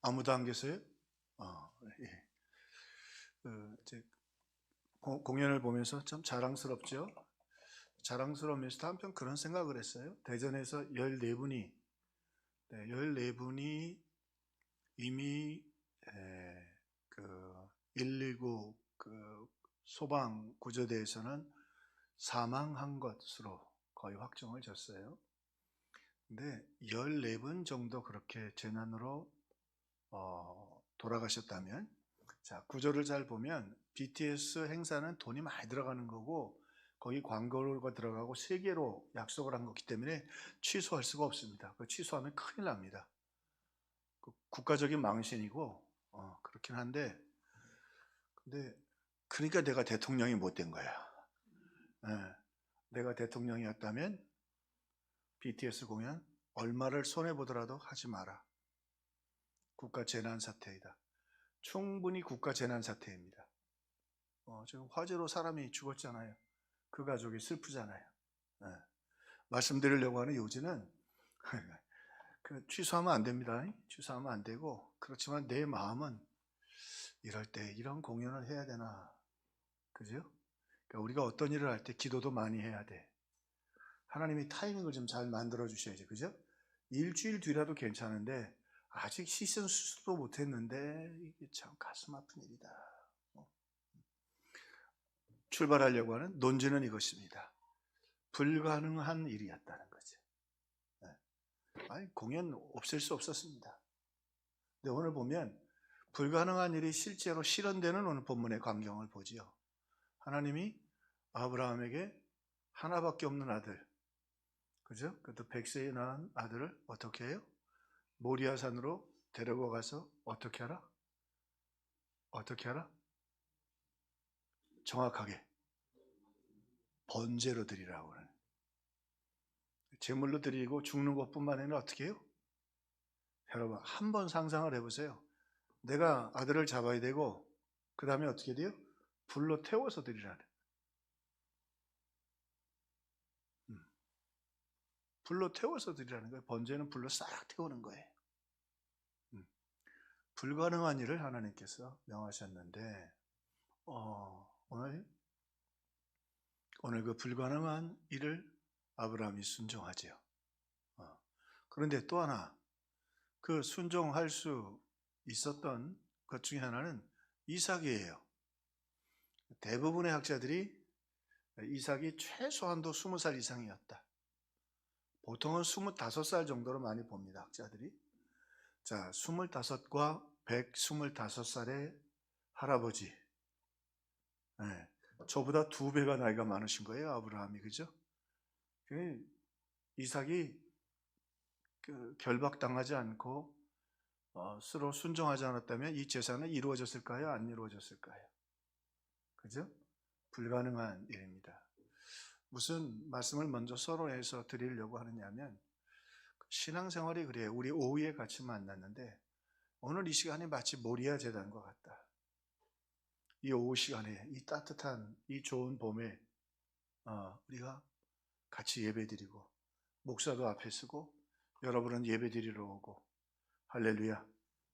아무도 안 계세요? 예. 이제 공연을 보면서 참 자랑스럽죠. 자랑스러우면서도 한편 그런 생각을 했어요. 대전에서 14분이 14분이 이미 그 119 그 소방 구조대에서는 사망한 것으로 거의 확정을 졌어요. 근데 14분 정도 그렇게 재난으로 돌아가셨다면, 자, 구조를 잘 보면 BTS 행사는 돈이 많이 들어가는 거고 거기 광고가 들어가고 세계로 약속을 한 거기 때문에 취소할 수가 없습니다. 그 취소하면 큰일 납니다. 그 국가적인 망신이고 그렇긴 한데, 근데 그러니까 내가 대통령이 못 된 거야. 예, 내가 대통령이었다면 BTS 공연 얼마를 손해 보더라도 하지 마라. 국가 재난 사태이다. 충분히 국가 재난 사태입니다. 지금 화재로 사람이 죽었잖아요. 그 가족이 슬프잖아요. 네. 말씀드리려고 하는 요지는 취소하면 안 됩니다. 취소하면 안 되고, 그렇지만 내 마음은 이럴 때 이런 공연을 해야 되나, 그죠? 그러니까 우리가 어떤 일을 할 때 기도도 많이 해야 돼. 하나님이 타이밍을 좀 잘 만들어 주셔야지, 그죠? 일주일 뒤라도 괜찮은데 아직 시즌 수습도 못했는데 이게 참 가슴 아픈 일이다. 출발하려고 하는 논지는 이것입니다. 불가능한 일이었다는 거죠. 공연 없앨 수 없었습니다. 근데 오늘 보면 불가능한 일이 실제로 실현되는 오늘 본문의 광경을 보지요. 하나님이 아브라함에게 하나밖에 없는 아들, 그죠? 그것도 100세에 낳은 아들을 어떻게 해요? 모리아산으로 데리고 가서 어떻게 하라? 어떻게 하라? 정확하게 번제로 드리라고 하는. 제물로 드리고 죽는 것뿐만 아니라 어떻게 해요? 여러분 한번 상상을 해보세요. 내가 아들을 잡아야 되고 그 다음에 어떻게 돼요? 불로 태워서 드리라는. 불로 태워서 드리라는 거예요. 번제는 불로 싹 태우는 거예요. 불가능한 일을 하나님께서 명하셨는데 오늘 그 불가능한 일을 아브라함이 순종하지요. 그런데 또 하나 그 순종할 수 있었던 것 중에 하나는 이삭이에요. 대부분의 학자들이 이삭이 최소한도 20살 이상이었다. 보통은 25살 정도로 많이 봅니다, 학자들이. 자, 25과 125살의 할아버지. 네, 저보다 2배가 나이가 많으신 거예요, 아브라함이, 그죠? 이삭이 결박당하지 않고 스스로 순종하지 않았다면 이 제사는 이루어졌을까요? 안 이루어졌을까요? 그죠? 불가능한 일입니다. 무슨 말씀을 먼저 서론에서 드리려고 하느냐면 신앙생활이 그래요. 우리 오후에 같이 만났는데 오늘 이 시간이 마치 모리아 제단과 같다. 이 오후 시간에 이 따뜻한 이 좋은 봄에 우리가 같이 예배드리고 목사도 앞에 서고 여러분은 예배드리러 오고 할렐루야.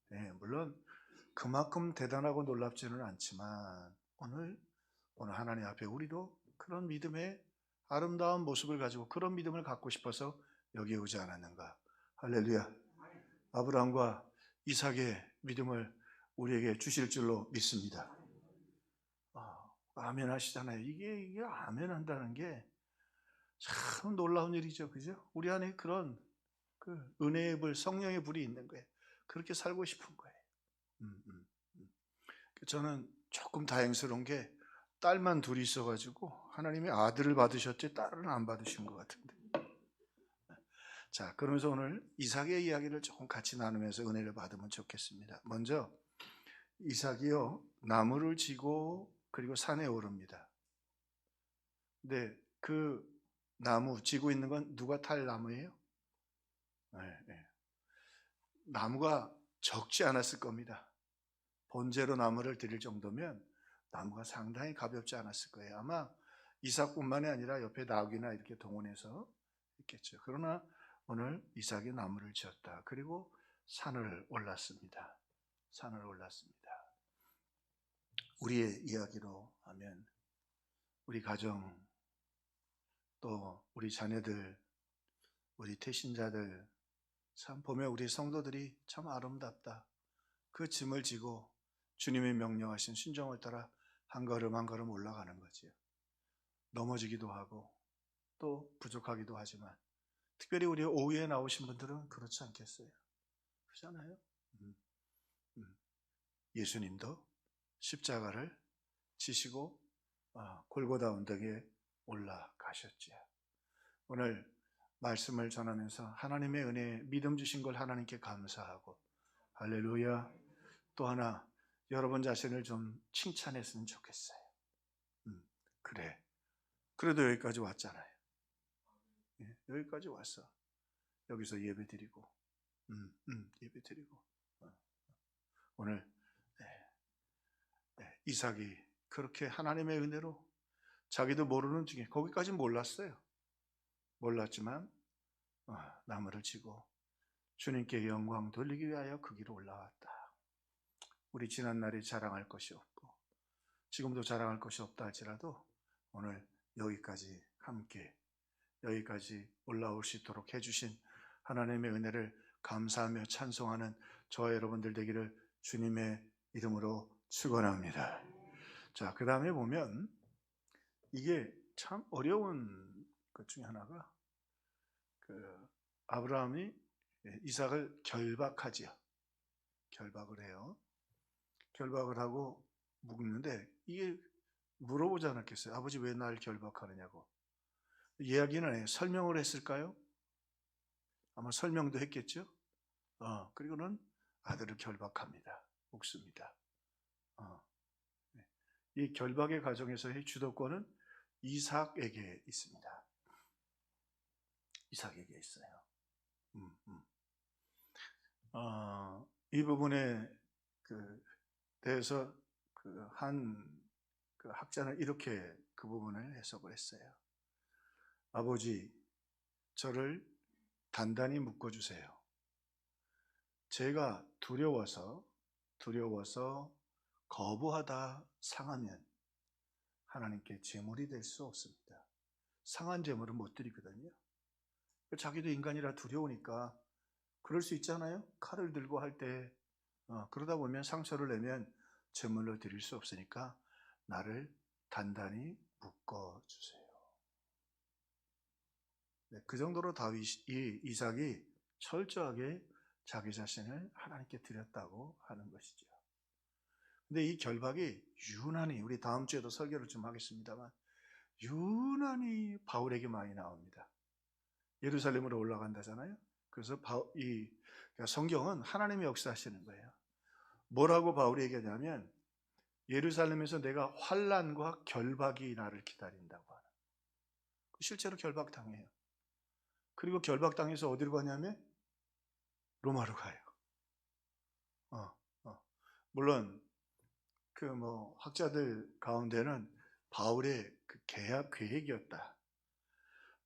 네, 물론 그만큼 대단하고 놀랍지는 않지만 오늘 하나님 앞에 우리도 그런 믿음의 아름다운 모습을 가지고 그런 믿음을 갖고 싶어서 여기에 오지 않았는가. 할렐루야. 아브라함과 이삭의 믿음을 우리에게 주실 줄로 믿습니다. 아멘 하시잖아요. 이게 아멘 한다는 게 참 놀라운 일이죠. 그죠? 우리 안에 그런 그 은혜의 불, 성령의 불이 있는 거예요. 그렇게 살고 싶은 거예요. 저는 조금 다행스러운 게 딸만 둘이 있어가지고 하나님이 아들을 받으셨지 딸은 안 받으신 것 같은데. 자, 그러면서 오늘 이삭의 이야기를 조금 같이 나누면서 은혜를 받으면 좋겠습니다. 먼저 이삭이요 나무를 지고 그리고 산에 오릅니다. 근데 그 나무 지고 있는 건 누가 탈 나무예요? 네. 나무가 적지 않았을 겁니다. 번제로 나무를 드릴 정도면 나무가 상당히 가볍지 않았을 거예요. 아마 이삭뿐만이 아니라 옆에 나귀나 이렇게 동원해서 있겠죠. 그러나 오늘 이삭이 나무를 지었다. 그리고 산을 올랐습니다. 산을 올랐습니다. 우리의 이야기로 하면 우리 가정, 또 우리 자녀들, 우리 태신자들, 참 보면 우리 성도들이 참 아름답다. 그 짐을 지고 주님의 명령하신 순종을 따라 한 걸음 한 걸음 올라가는 거지요. 넘어지기도 하고 또 부족하기도 하지만, 특별히 우리 오후에 나오신 분들은 그렇지 않겠어요? 그렇잖아요. 예수님도 십자가를 지시고 골고다 언덕에 올라가셨지요. 오늘 말씀을 전하면서 하나님의 은혜에 믿음 주신 걸 하나님께 감사하고, 할렐루야. 또 하나, 여러분 자신을 좀 칭찬했으면 좋겠어요. 그래, 그래도 여기까지 왔잖아요. 여기까지 왔어. 여기서 예배 드리고, 예배 드리고. 오늘 이삭이 그렇게 하나님의 은혜로 자기도 모르는 중에, 거기까지 몰랐어요. 몰랐지만 나무를 치고 주님께 영광 돌리기 위하여 그 길로 올라왔다. 우리 지난날에 자랑할 것이 없고 지금도 자랑할 것이 없다 할지라도 오늘 여기까지 함께 여기까지 올라올 수 있도록 해주신 하나님의 은혜를 감사하며 찬송하는 저와 여러분들 되기를 주님의 이름으로 축원합니다. 자, 그 다음에 보면 이게 참 어려운 것 중에 하나가 아브라함이 이삭을 결박하지요. 결박을 해요. 결박을 하고 묵는데, 이게 물어보지 않았겠어요? 아버지 왜 날 결박하느냐고. 이야기는 해요. 설명을 했을까요? 아마 설명도 했겠죠. 그리고는 아들을 결박합니다. 묵습니다. 이 결박의 과정에서의 주도권은 이삭에게 있습니다. 이삭에게 있어요. 이 부분에 대해서 한 학자는 이렇게 그 부분을 해석을 했어요. 아버지, 저를 단단히 묶어주세요. 제가 두려워서 거부하다 상하면 하나님께 제물이 될 수 없습니다. 상한 제물은 못 드리거든요. 자기도 인간이라 두려우니까 그럴 수 있잖아요. 칼을 들고 할 때 그러다 보면 상처를 내면 제물로 드릴 수 없으니까 나를 단단히 묶어주세요. 네, 그 정도로 이삭이 철저하게 자기 자신을 하나님께 드렸다고 하는 것이죠. 근데 이 결박이 유난히, 우리 다음 주에도 설교를 좀 하겠습니다만, 유난히 바울에게 많이 나옵니다. 예루살렘으로 올라간다잖아요. 그래서 그러니까 성경은 하나님의 역사하시는 거예요. 뭐라고 바울이 얘기하냐면, 예루살렘에서 내가 환난과 결박이 나를 기다린다고 하는. 실제로 결박당해요. 그리고 결박당해서 어디로 가냐면 로마로 가요. 물론 학자들 가운데는 바울의 그 계획이었다.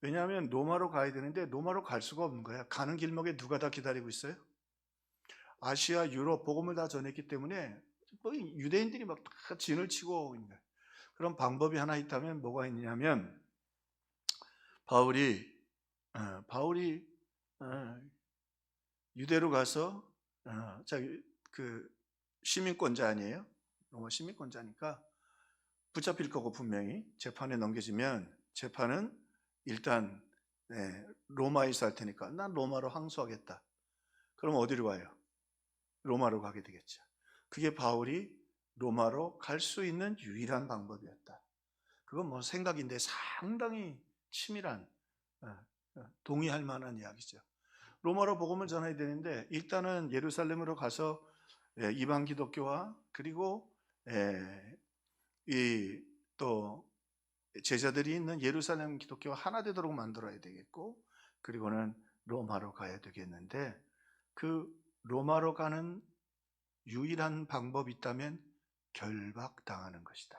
왜냐하면 로마로 가야 되는데 로마로 갈 수가 없는 거야. 가는 길목에 누가 다 기다리고 있어요? 아시아, 유럽 복음을 다 전했기 때문에 유대인들이 막 다 진을 치고 있는 거예요. 그런 방법이 하나 있다면 뭐가 있냐면, 바울이 유대로 가서 시민권자 아니에요? 로마 시민권자니까 붙잡힐 거고, 분명히 재판에 넘겨지면 재판은 일단 로마에서 할 테니까 난 로마로 항소하겠다. 그럼 어디로 가요? 로마로 가게 되겠죠. 그게 바울이 로마로 갈 수 있는 유일한 방법이었다. 그건 생각인데 상당히 치밀한, 동의할 만한 이야기죠. 로마로 복음을 전해야 되는데 일단은 예루살렘으로 가서 이방 기독교와 그리고 또 제자들이 있는 예루살렘 기독교가 하나 되도록 만들어야 되겠고, 그리고는 로마로 가야 되겠는데, 그 로마로 가는 유일한 방법이 있다면 결박당하는 것이다.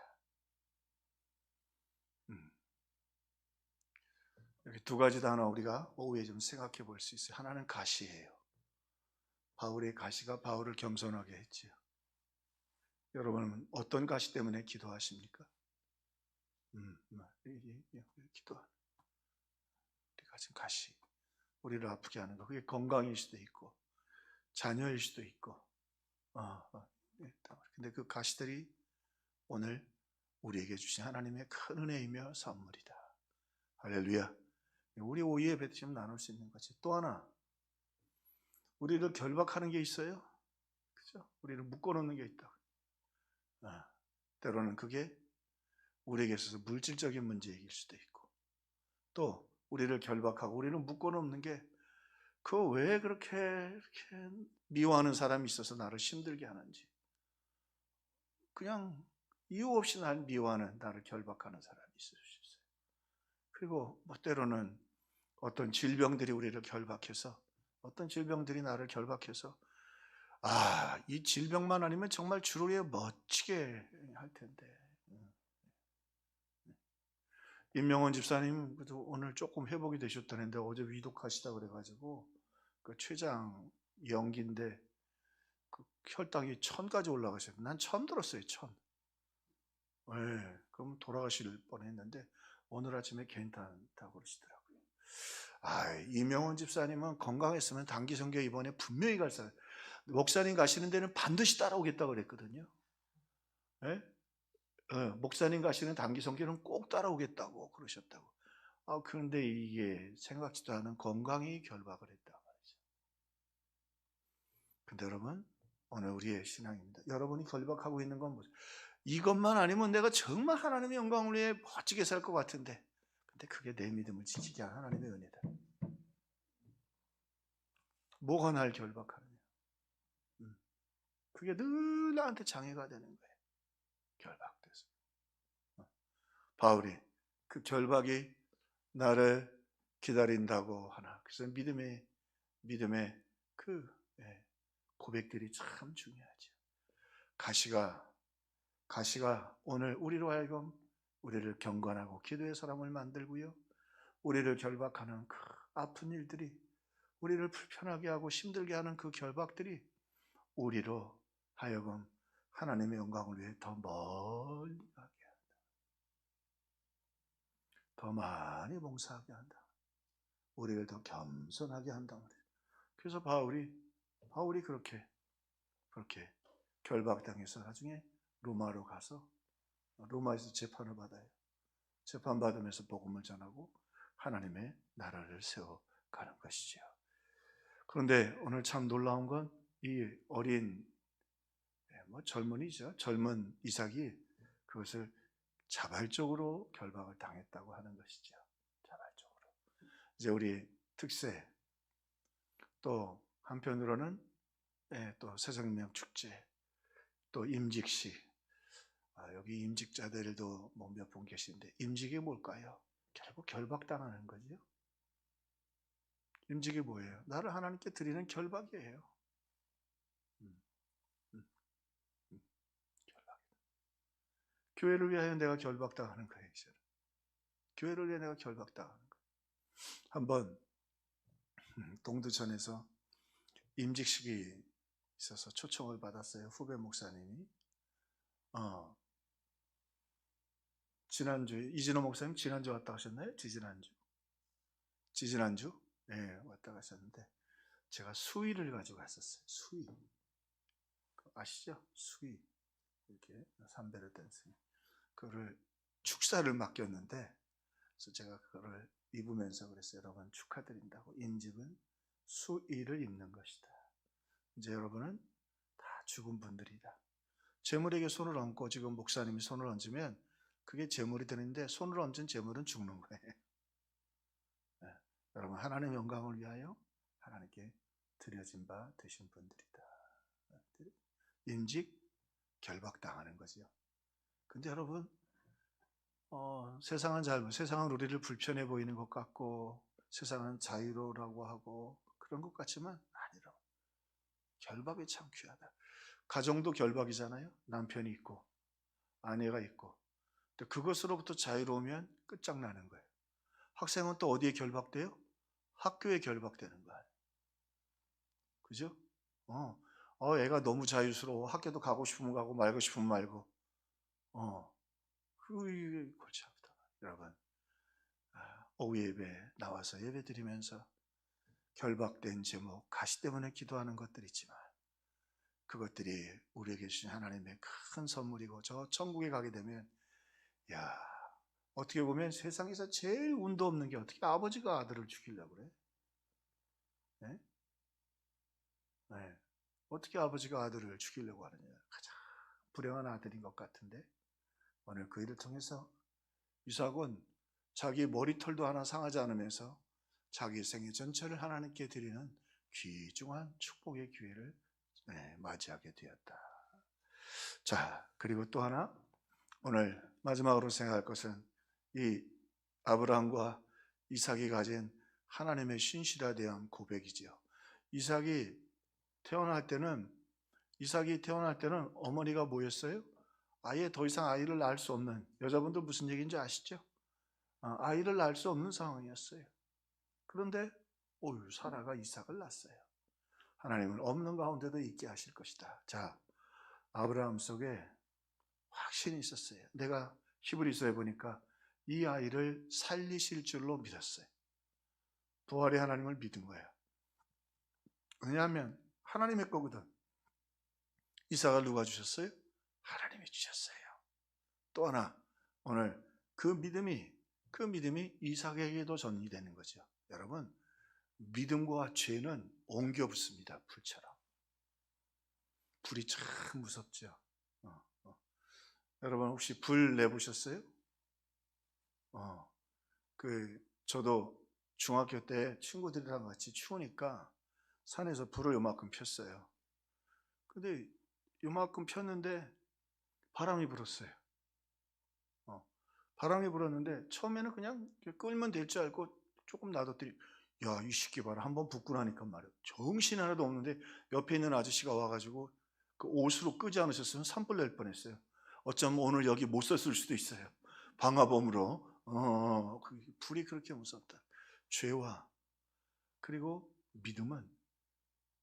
이렇게 두 가지 단어 우리가 오후에 좀 생각해 볼 수 있어요. 하나는 가시예요. 바울의 가시가 바울을 겸손하게 했지요. 여러분은 어떤 가시 때문에 기도하십니까? 기도하는 우리 가진 가시, 우리를 아프게 하는 거, 그게 건강일 수도 있고 자녀일 수도 있고, 근데 그 가시들이 오늘 우리에게 주신 하나님의 큰 은혜이며 선물이다. 할렐루야. 우리 오후 예배 때 좀 나눌 수 있는 것이 또 하나, 우리를 결박하는 게 있어요. 그죠? 우리를 묶어놓는 게 있다. 때로는 그게 우리에게 있어서 물질적인 문제일 수도 있고, 또 우리를 결박하고 우리를 묶어놓는 게, 그 왜 그렇게 이렇게 미워하는 사람이 있어서 나를 힘들게 하는지, 그냥 이유 없이 날 미워하는, 나를 결박하는 사람이 있을 수 있어요. 그리고 뭐 때로는 어떤 질병들이 우리를 결박해서, 어떤 질병들이 나를 결박해서, 이 질병만 아니면 정말 주를 위해 멋지게 할 텐데. 임명원 집사님도 오늘 조금 회복이 되셨다는데 어제 위독하시다 그래가지고 그 췌장 연기인데 그 혈당이 1000까지 올라가셨어요. 난 처음 들었어요. 1000. 네, 그럼 돌아가실 뻔했는데 오늘 아침에 괜찮다고 그러시더라고요. 임명원 집사님은 건강했으면 단기 선교 이번에 분명히 갈 사람. 목사님 가시는 데는 반드시 따라오겠다고 그랬거든요. 네? 목사님 가시는 단기 선교는 꼭 따라오겠다고 그러셨다고. 그런데 이게 생각지도 않은 건강이 결박을 했단 말이죠. 근데 여러분, 오늘 우리의 신앙입니다. 여러분이 결박하고 있는 건 뭐죠? 이것만 아니면 내가 정말 하나님의 영광을 위해 멋지게 살 것 같은데, 근데 그게 내 믿음을 지키게 하는 하나님의 은혜다. 뭐가 날 결박하느냐? 그게 늘 나한테 장애가 되는 거예요. 결박돼서. 바울이 그 결박이 나를 기다린다고 하나. 그래서 믿음의 그 고백들이 참 중요하죠. 가시가 오늘 우리로 하여금 우리를 경건하고 기도의 사람을 만들고요, 우리를 결박하는 그 아픈 일들이, 우리를 불편하게 하고 힘들게 하는 그 결박들이 우리로 하여금 하나님의 영광을 위해 더 멀리 가게 한다. 더 많이 봉사하게 한다. 우리를 더 겸손하게 한다. 그래서 바울이 그렇게 결박당해서 나중에 로마로 가서 로마에서 재판을 받아요. 재판받으면서 복음을 전하고 하나님의 나라를 세워가는 것이죠. 그런데 오늘 참 놀라운 건 이 어린 젊은이죠. 젊은 이삭이 그것을 자발적으로 결박을 당했다고 하는 것이죠. 자발적으로. 이제 우리 특세, 또 한편으로는 또 새생명 축제, 또 임직식. 여기 임직자들도 뭐 몇 분 계시는데, 임직이 뭘까요? 결국 결박당하는 거죠. 임직이 뭐예요? 나를 하나님께 드리는 결박이에요. 결박. 교회를 위하여 내가 결박당하는 거예요. 교회를 위해 내가 결박당하는 거예요. 한번 동두천에서 임직식이 있어서 초청을 받았어요. 후배 목사님이. 지난주 이진호 목사님 지난주 왔다 가셨나요? 지지난주? 네, 왔다 가셨는데 제가 수의를 가지고 갔었어요. 수의. 아시죠? 수의. 이렇게 삼배를 댄스. 그거를 축사를 맡겼는데, 그래서 제가 그거를 입으면서 그랬어요. 여러분 축하드린다고. 임직은 수의를 입는 것이다. 이제 여러분은 다 죽은 분들이다. 재물에게 손을 얹고 지금 목사님이 손을 얹으면 그게 재물이 되는데, 손을 얹은 재물은 죽는 거예요. 여러분 하나님의 영광을 위하여 하나님께 드려진 바 되신 분들이다. 임직 결박당하는 거죠. 근데 여러분 세상은 우리를 불편해 보이는 것 같고, 세상은 자유로라고 하고 그런 것 같지만 아니라 결박이 참 귀하다. 가정도 결박이잖아요. 남편이 있고 아내가 있고. 그것으로부터 자유로우면 끝장나는 거예요. 학생은 또 어디에 결박돼요? 학교에 결박되는 거예요. 그죠? 애가 너무 자유스러워. 학교도 가고 싶으면 가고 말고 싶으면 말고. 이게 골치 아프다. 여러분, 오후 예배 나와서 예배 드리면서 결박된 제목, 가시 때문에 기도하는 것들이 있지만 그것들이 우리에게 주신 하나님의 큰 선물이고, 저 천국에 가게 되면 어떻게 보면 세상에서 제일 운도 없는 게 어떻게 아버지가 아들을 죽이려고 그래? 네? 네. 어떻게 아버지가 아들을 죽이려고 하느냐. 가장 불행한 아들인 것 같은데, 오늘 그 일을 통해서 이삭은 자기 머리털도 하나 상하지 않으면서 자기 생애 전체를 하나님께 드리는 귀중한 축복의 기회를 맞이하게 되었다. 자, 그리고 또 하나 오늘 마지막으로 생각할 것은 이 아브라함과 이삭이 가진 하나님의 신실에 대한 고백이지요. 이삭이 태어날 때는 어머니가 뭐였어요? 아예 더 이상 아이를 낳을 수 없는, 여자분들 무슨 얘기인지 아시죠? 아이를 낳을 수 없는 상황이었어요. 그런데 사라가 이삭을 낳았어요. 하나님은 없는 가운데도 있게 하실 것이다. 자, 아브라함 속에 확신이 있었어요. 내가 히브리서에 보니까 이 아이를 살리실 줄로 믿었어요. 부활의 하나님을 믿은 거예요. 왜냐하면 하나님의 거거든. 이삭을 누가 주셨어요? 하나님이 주셨어요. 또 하나, 오늘 그 믿음이 이삭에게도 전이되는 거죠. 여러분, 믿음과 죄는 옮겨 붙습니다. 불처럼. 불이 참 무섭죠. 여러분 혹시 불 내보셨어요? 저도 중학교 때 친구들이랑 같이 추우니까 산에서 불을 요만큼 폈어요. 근데 요만큼 폈는데 바람이 불었어요. 바람이 불었는데 처음에는 그냥 끌면 될 줄 알고 조금 놔뒀더니 이 새끼 봐라, 한번 붙고 나니까 말이야, 정신 하나도 없는데 옆에 있는 아저씨가 와가지고 그 옷으로 끄지 않으셨으면 산불 낼 뻔했어요. 어쩌면 오늘 여기 못 썼을 수도 있어요. 방화범으로. 불이 그렇게 무섭다. 죄와 그리고 믿음은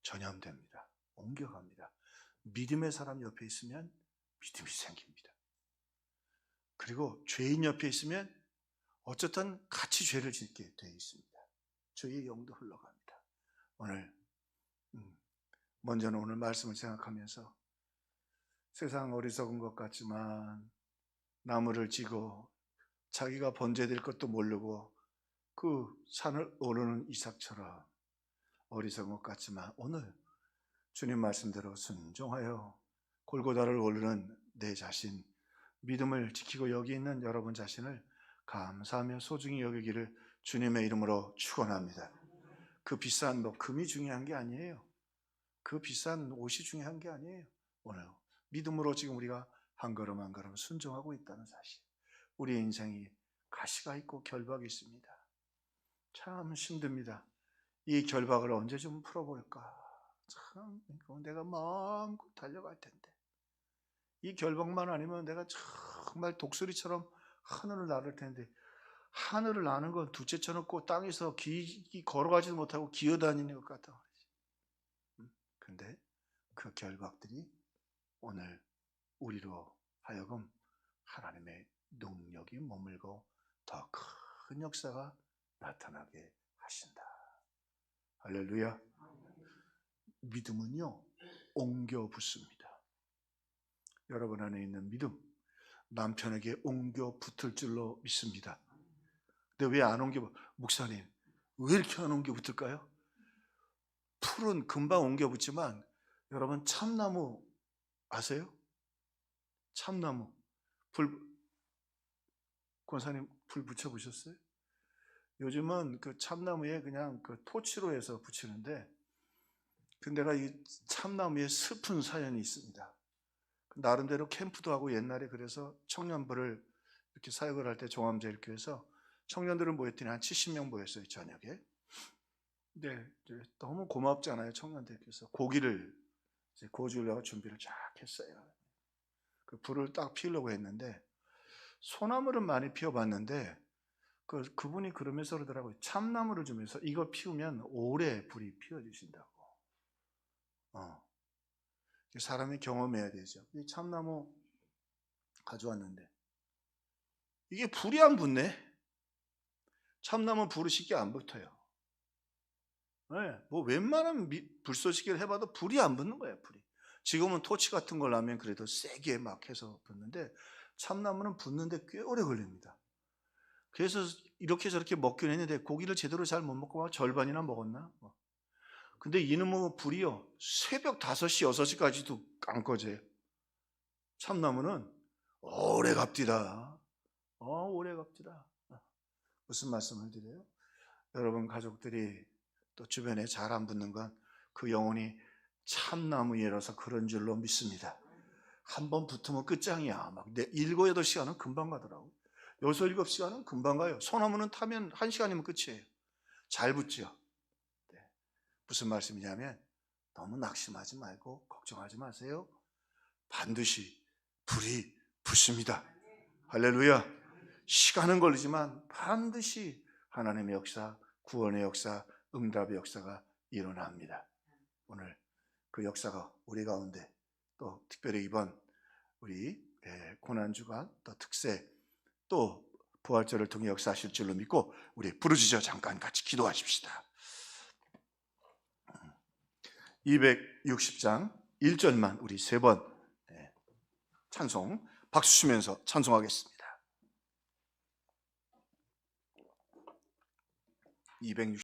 전염됩니다. 옮겨갑니다. 믿음의 사람 옆에 있으면 믿음이 생깁니다. 그리고 죄인 옆에 있으면 어쨌든 같이 죄를 짓게 되어 있습니다. 죄의 영도 흘러갑니다. 먼저는 오늘 말씀을 생각하면서 세상 어리석은 것 같지만 나무를 지고 자기가 번제될 것도 모르고 그 산을 오르는 이삭처럼 어리석은 것 같지만 오늘 주님 말씀대로 순종하여 골고다를 오르는 내 자신, 믿음을 지키고 여기 있는 여러분 자신을 감사하며 소중히 여기기를 주님의 이름으로 축원합니다. 그 비싼 금이 중요한 게 아니에요. 그 비싼 옷이 중요한 게 아니에요. 오늘 믿음으로 지금 우리가 한 걸음 한 걸음 순종하고 있다는 사실. 우리 인생이 가시가 있고 결박이 있습니다. 참 힘듭니다. 이 결박을 언제 좀 풀어볼까? 참 내가 마음껏 달려갈 텐데 이 결박만 아니면 내가 정말 독수리처럼 하늘을 나를 텐데, 하늘을 나는 건 둘째 쳐놓고 땅에서 걸어가지도 못하고 기어다니는 것 같다. 근데 그 결박들이 오늘 우리로 하여금 하나님의 능력이 머물고 더 큰 역사가 나타나게 하신다. 할렐루야. 믿음은요, 옮겨 붙습니다. 여러분 안에 있는 믿음, 남편에게 옮겨 붙을 줄로 믿습니다. 근데 왜 안 옮겨? 목사님, 왜 이렇게 안 옮겨 붙을까요? 풀은 금방 옮겨 붙지만 여러분 참나무 아세요? 참나무 권사님 불 붙여보셨어요? 요즘은 그 참나무에 그냥 그 토치로 해서 붙이는데, 근데 내가 이 참나무에 슬픈 사연이 있습니다. 나름대로 캠프도 하고 옛날에 그래서 청년부를 이렇게 사역을 할 때 종암제일교회에서 청년들은 모였더니 한 70명 모였어요, 저녁에. 근데 너무 고맙잖아요, 청년들께서. 고기를 이제 구워주려고 준비를 쫙 했어요. 그 불을 딱 피우려고 했는데 소나무를 많이 피워봤는데 그분이 그러면서 그러더라고요. 참나무를 주면서 이거 피우면 오래 불이 피워지신다고. 사람이 경험해야 되죠. 이 참나무 가져왔는데 이게 불이 안 붙네. 참나무 불이 쉽게 안 붙어요. 네, 뭐 웬만한 불쏘시개를 해봐도 불이 안 붙는 거예요. 불이. 지금은 토치 같은 걸 하면 그래도 세게 막 해서 붙는데 참나무는 붙는데 꽤 오래 걸립니다. 그래서 이렇게 저렇게 먹긴 했는데 고기를 제대로 잘 못 먹고 절반이나 먹었나? 근데 이놈의 불이요 새벽 5시, 6시까지도 안 꺼져요. 참나무는 오래 갑디다. 오래 갑디다. 무슨 말씀을 드려요? 여러분 가족들이 또 주변에 잘 안 붙는 건 그 영혼이 참나무예라서 그런 줄로 믿습니다. 한번 붙으면 끝장이야. 막 7, 8시간은 금방 가더라고. 6, 7시간은 금방 가요. 소나무는 타면 1시간이면 끝이에요. 잘 붙죠. 네. 무슨 말씀이냐면 너무 낙심하지 말고 걱정하지 마세요. 반드시 불이 붙습니다. 할렐루야. 시간은 걸리지만 반드시 하나님의 역사, 구원의 역사, 응답의 역사가 일어납니다. 오늘 그 역사가 우리 가운데 또 특별히 이번 우리 고난주간 또 특세 또 부활절을 통해 역사하실 줄로 믿고 우리 부르짖어 잠깐 같이 기도하십시다. 260장 1절만 우리 3번 찬송 박수 치면서 찬송하겠습니다. 260